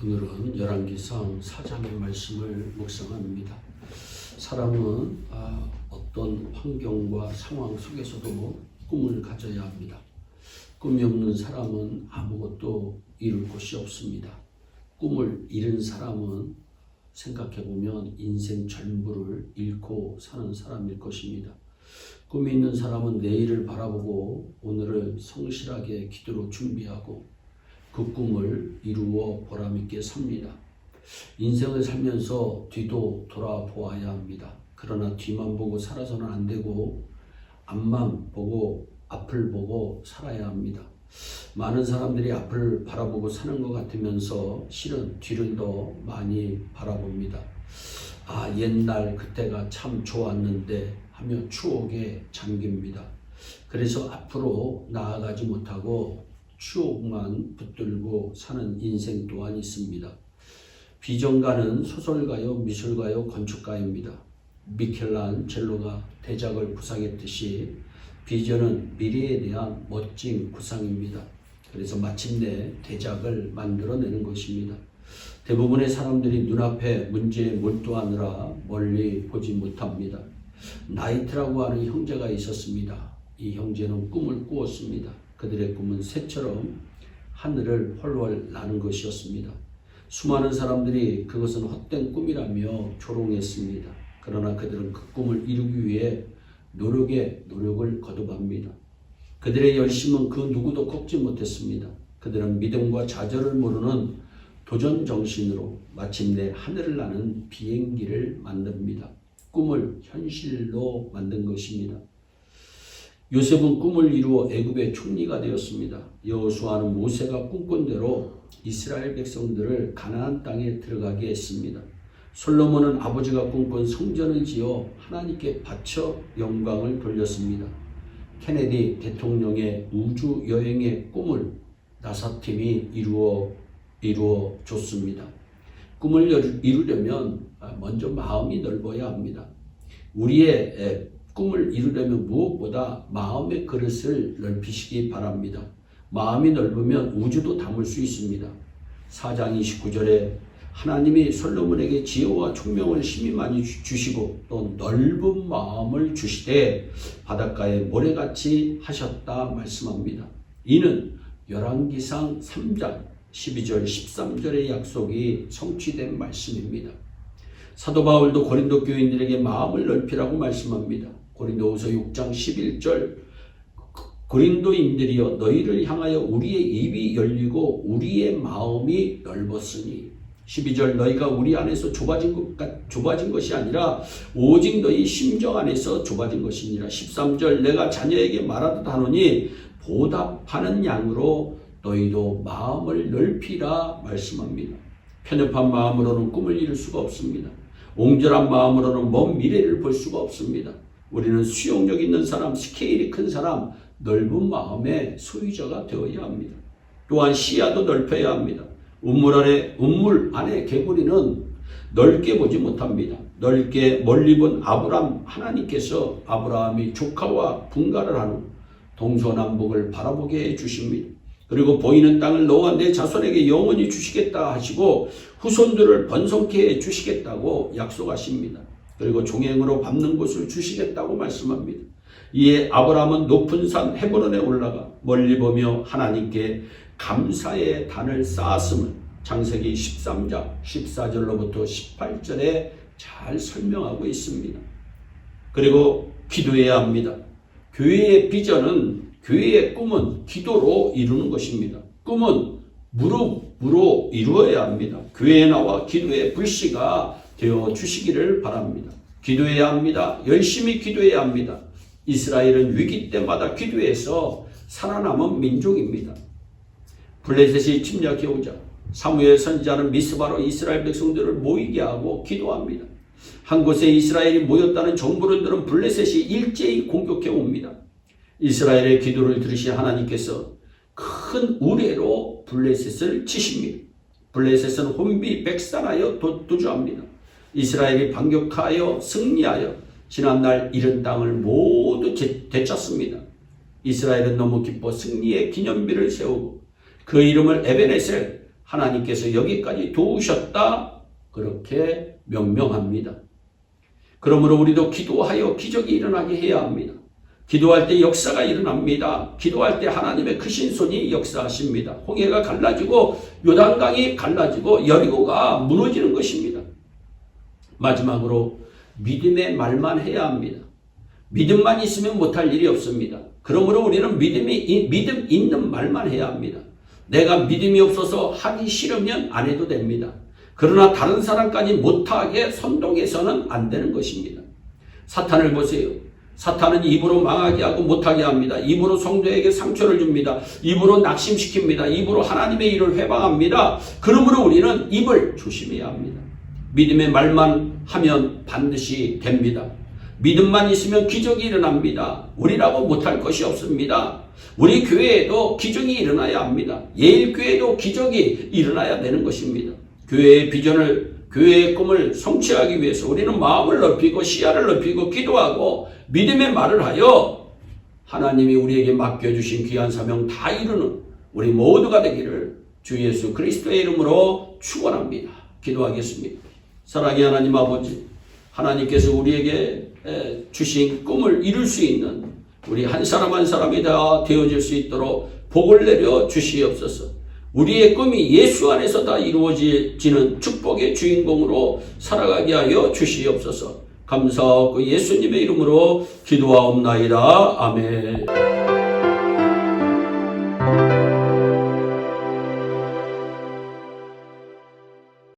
오늘은 열왕기상 4장의 말씀을 묵상합니다. 사람은 어떤 환경과 상황 속에서도 꿈을 가져야 합니다. 꿈이 없는 사람은 아무것도 이룰 곳이 없습니다. 꿈을 잃은 사람은 생각해보면 인생 전부를 잃고 사는 사람일 것입니다. 꿈이 있는 사람은 내일을 바라보고 오늘을 성실하게 기도로 준비하고 그 꿈을 이루어 보람있게 삽니다. 인생을 살면서 뒤도 돌아보아야 합니다. 그러나 뒤만 보고 살아서는 안 되고 앞만 보고 앞을 보고 살아야 합니다. 많은 사람들이 앞을 바라보고 사는 것 같으면서 실은 뒤를 더 많이 바라봅니다. 옛날 그때가 참 좋았는데 하며 추억에 잠깁니다. 그래서 앞으로 나아가지 못하고 추억만 붙들고 사는 인생 또한 있습니다. 비전가는 소설가요, 미술가요, 건축가입니다. 미켈란젤로가 대작을 구상했듯이 비전은 미래에 대한 멋진 구상입니다. 그래서 마침내 대작을 만들어내는 것입니다. 대부분의 사람들이 눈앞에 문제에 몰두하느라 멀리 보지 못합니다. 나이트라고 하는 형제가 있었습니다. 이 형제는 꿈을 꾸었습니다. 그들의 꿈은 새처럼 하늘을 훨훨 나는 것이었습니다. 수많은 사람들이 그것은 헛된 꿈이라며 조롱했습니다. 그러나 그들은 그 꿈을 이루기 위해 노력을 거듭합니다. 그들의 열심은 그 누구도 꺾지 못했습니다. 그들은 믿음과 좌절을 모르는 도전 정신으로 마침내 하늘을 나는 비행기를 만듭니다. 꿈을 현실로 만든 것입니다. 요셉은 꿈을 이루어 애굽의 총리가 되었습니다. 여호수아는 모세가 꿈꾼 대로 이스라엘 백성들을 가나안 땅에 들어가게 했습니다. 솔로몬은 아버지가 꿈꾼 성전을 지어 하나님께 바쳐 영광을 돌렸습니다. 케네디 대통령의 우주 여행의 꿈을 나사팀이 이루어 줬습니다. 꿈을 이루려면 먼저 마음이 넓어야 합니다. 우리의 꿈을 이루려면 무엇보다 마음의 그릇을 넓히시기 바랍니다. 마음이 넓으면 우주도 담을 수 있습니다. 4장 29절에 하나님이 솔로몬에게 지혜와 총명을 심히 많이 주시고 또 넓은 마음을 주시되 바닷가에 모래같이 하셨다 말씀합니다. 이는 열왕기상 3장 12절 13절의 약속이 성취된 말씀입니다. 사도 바울도 고린도 교인들에게 마음을 넓히라고 말씀합니다. 고린도후서 6장 11절 고린도인들이여 너희를 향하여 우리의 입이 열리고 우리의 마음이 넓었으니 12절 너희가 우리 안에서 좁아진 것이 아니라 오직 너희 심정 안에서 좁아진 것이니라. 13절 내가 자녀에게 말하듯 하노니 보답하는 양으로 너희도 마음을 넓히라 말씀합니다. 편협한 마음으로는 꿈을 이룰 수가 없습니다. 옹졸한 마음으로는 먼 미래를 볼 수가 없습니다. 우리는 수용력 있는 사람, 스케일이 큰 사람, 넓은 마음의 소유자가 되어야 합니다. 또한 시야도 넓혀야 합니다. 우물 안에 개구리는 넓게 보지 못합니다. 넓게 멀리 본 아브라함 하나님께서 아브라함이 조카와 분가를 한 후 동서남북을 바라보게 해주십니다. 그리고 보이는 땅을 너와 내 자손에게 영원히 주시겠다 하시고 후손들을 번성케 해주시겠다고 약속하십니다. 그리고 종행으로 밟는 곳을 주시겠다고 말씀합니다. 이에 아브라함은 높은 산 헤브론에 올라가 멀리 보며 하나님께 감사의 단을 쌓았음을 창세기 13장 14절로부터 18절에 잘 설명하고 있습니다. 그리고 기도해야 합니다. 교회의 비전은 교회의 꿈은 기도로 이루는 것입니다. 꿈은 무릎으로 이루어야 합니다. 교회에 나와 기도의 불씨가 되어 주시기를 바랍니다. 기도해야 합니다. 열심히 기도해야 합니다. 이스라엘은 위기 때마다 기도해서 살아남은 민족입니다. 블레셋이 침략해 오자 사무엘 선지자는 미스바로 이스라엘 백성들을 모이게 하고 기도합니다. 한 곳에 이스라엘이 모였다는 정보를 들은 블레셋이 일제히 공격해 옵니다. 이스라엘의 기도를 들으신 하나님께서 큰 우레로 블레셋을 치십니다. 블레셋은 혼비백산하여 도주합니다. 이스라엘이 반격하여 승리하여 지난날 잃은 땅을 모두 되찾습니다. 이스라엘은 너무 기뻐 승리의 기념비를 세우고 그 이름을 에베네셀 하나님께서 여기까지 도우셨다. 그렇게 명명합니다. 그러므로 우리도 기도하여 기적이 일어나게 해야 합니다. 기도할 때 역사가 일어납니다. 기도할 때 하나님의 크신 손이 역사하십니다. 홍해가 갈라지고 요단강이 갈라지고 여리고가 무너지는 것입니다. 마지막으로 믿음의 말만 해야 합니다. 믿음만 있으면 못할 일이 없습니다. 그러므로 우리는 믿음 있는 말만 해야 합니다. 내가 믿음이 없어서 하기 싫으면 안 해도 됩니다. 그러나 다른 사람까지 못하게 선동해서는 안 되는 것입니다. 사탄을 보세요. 사탄은 입으로 망하게 하고 못하게 합니다. 입으로 성도에게 상처를 줍니다. 입으로 낙심시킵니다. 입으로 하나님의 일을 회방합니다. 그러므로 우리는 입을 조심해야 합니다. 믿음의 말만 하면 반드시 됩니다. 믿음만 있으면 기적이 일어납니다. 우리라고 못할 것이 없습니다. 우리 교회에도 기적이 일어나야 합니다. 예일교회도 기적이 일어나야 되는 것입니다. 교회의 비전을, 교회의 꿈을 성취하기 위해서 우리는 마음을 넓히고 시야를 넓히고 기도하고 믿음의 말을 하여 하나님이 우리에게 맡겨주신 귀한 사명 다 이루는 우리 모두가 되기를 주 예수 그리스도의 이름으로 축원합니다. 기도하겠습니다. 사랑의 하나님 아버지, 하나님께서 우리에게 주신 꿈을 이룰 수 있는 우리 한 사람 한 사람이 다 되어질 수 있도록 복을 내려 주시옵소서. 우리의 꿈이 예수 안에서 다 이루어지는 축복의 주인공으로 살아가게 하여 주시옵소서. 감사하고 예수님의 이름으로 기도하옵나이다. 아멘.